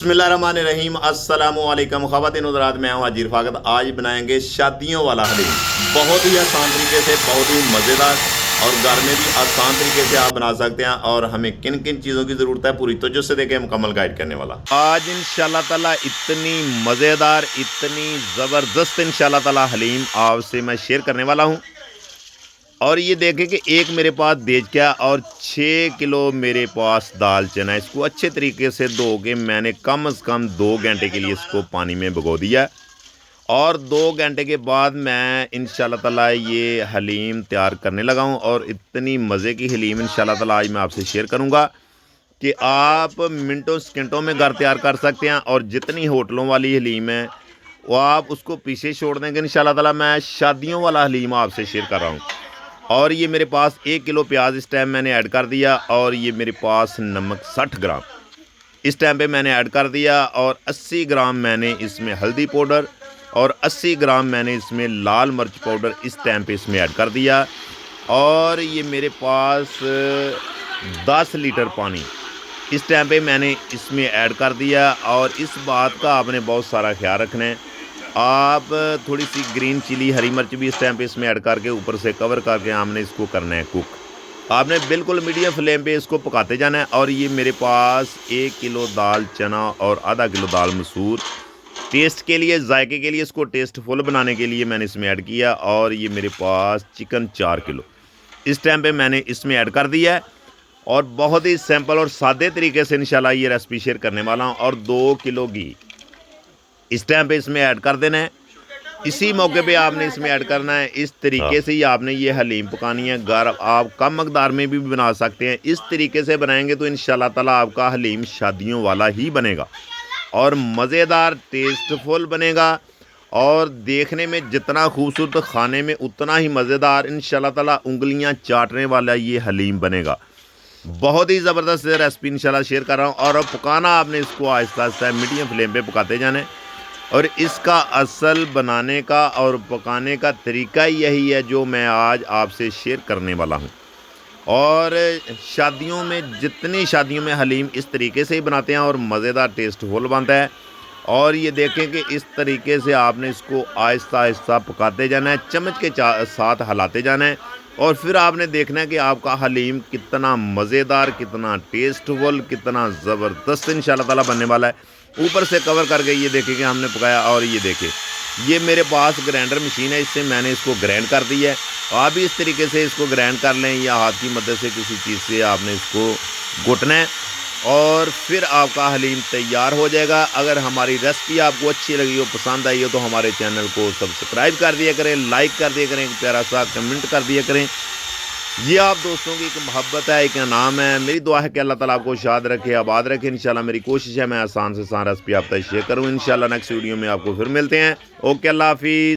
बिस्मिल्लाहिर्रहमानिर्रहीम अस्सलामुअलैकुम ख़वातीन हज़रात, मैं हूं हाजी रफ़ाकत। आज बनाएंगे शादियों वाला हलीम। बहुत ही आसान तरीके से, बहुत ही मज़ेदार और घर में भी आसान तरीके से आप बना सकते हैं। और हमें किन किन चीज़ों की ज़रूरत है पूरी तवज्जो से देखें, मुकम्मल गाइड करने वाला आज इंशाल्लाह ताला इतनी मज़ेदार, इतनी ज़बरदस्त इंशाल्लाह ताला हलीम आपसे मैं शेयर करने वाला हूँ। और ये देखें कि एक मेरे पास देजका और 6 किलो मेरे पास दाल चना। इसको अच्छे तरीके से धो के मैंने कम से कम 2 घंटे के लिए इसको पानी में भिगो दिया। और 2 घंटे के बाद मैं इंशाल्लाह ताला ये हलीम तैयार करने लगा हूँ। और इतनी मज़े की हलीम इंशाल्लाह ताला आज मैं आपसे शेयर करूँगा कि आप मिनटों सेकंडों में घर तैयार कर सकते हैं। और जितनी होटलों वाली हलीम है वो आप उसको पीछे छोड़ देंगे इंशाल्लाह ताला। मैं शादियों वाला हलीम आपसे शेयर कर रहा हूँ। और ये मेरे पास 1 किलो प्याज इस टाइम मैंने ऐड कर दिया। और ये मेरे पास नमक 60 ग्राम इस टाइम पे मैंने ऐड कर दिया। और 80 ग्राम मैंने इसमें हल्दी पाउडर और 80 ग्राम मैंने इसमें लाल मिर्च पाउडर इस टाइम पे इसमें ऐड कर दिया। और ये मेरे पास 10 लीटर पानी इस टाइम पे मैंने इसमें ऐड कर दिया। और इस बात का आपने बहुत सारा ख्याल रखना है। आप थोड़ी सी ग्रीन चिली, हरी मिर्च भी इस टाइम पे इसमें ऐड करके ऊपर से कवर करके हमने इसको करना है कुक। आपने बिल्कुल मीडियम फ्लेम पे इसको पकाते जाना है। और ये मेरे पास 1 किलो दाल चना और आधा किलो दाल मसूर टेस्ट के लिए, जायके के लिए, इसको टेस्टफुल बनाने के लिए मैंने इसमें ऐड किया। और ये मेरे पास चिकन 4 किलो इस टाइम पे मैंने इसमें ऐड कर दिया है। और बहुत ही सिंपल और सादे तरीके से इंशाल्लाह ये रेसिपी शेयर करने वाला हूँ। और 2 किलो घी इस टाइम पे इसमें ऐड कर देना है। इसी मौके पे आपने इसमें ऐड करना है। इस तरीके से ही आपने ये हलीम पकानी है। घर आप कम मकदार में भी बना सकते हैं। इस तरीके से बनाएंगे तो इंशाल्लाह ताला आपका हलीम शादियों वाला ही बनेगा और मज़ेदार, टेस्टफुल बनेगा। और देखने में जितना खूबसूरत, खाने में उतना ही मज़ेदार, इंशाल्लाह ताला उंगलियां चाटने वाला ये हलीम बनेगा। बहुत ही ज़बरदस्त रेसिपी इंशाल्लाह शेयर कर रहा हूँ। और अब पकाना आपने इसको आहिस्ता आहिस्ता मीडियम फ्लेम पे पकाते जाना है। और इसका असल बनाने का और पकाने का तरीका यही है जो मैं आज आपसे शेयर करने वाला हूँ। और शादियों में, जितनी शादियों में हलीम इस तरीके से ही बनाते हैं और मज़ेदार, टेस्टफुल बनता है। और ये देखें कि इस तरीके से आपने इसको आहिस्ता आहिस्ता पकाते जाना है, चम्मच के साथ हिलाते जाना है। और फिर आपने देखना है कि आपका हलीम कितना मज़ेदार, कितना टेस्टफुल, कितना ज़बरदस्त इंशाल्लाह ताला बनने वाला है। ऊपर से कवर करके ये देखें कि हमने पकाया। और ये देखें, ये मेरे पास ग्राइंडर मशीन है, इससे मैंने इसको ग्राइंड कर दी है। आप भी इस तरीके से इसको ग्राइंड कर लें या हाथ की मदद से किसी चीज़ से आपने इसको घुटना है। और फिर आपका हलीम तैयार हो जाएगा। अगर हमारी रेसिपी आपको अच्छी लगी हो, पसंद आई हो, तो हमारे चैनल को सब्सक्राइब कर दिया करें, लाइक कर दिया करें, एक प्यारा सा कमेंट कर दिया करें। ये आप दोस्तों की एक मोहब्बत है, एक नाम है। मेरी दुआ है कि अल्लाह ताला आपको शाद रखे, आबाद रखे। इंशाल्लाह मेरी कोशिश है मैं आसान से आसान रेसिपी आप तक शेयर करूँ। इंशाल्लाह नेक्स्ट वीडियो में आपको फिर मिलते हैं। ओके, अल्लाह हाफिज़।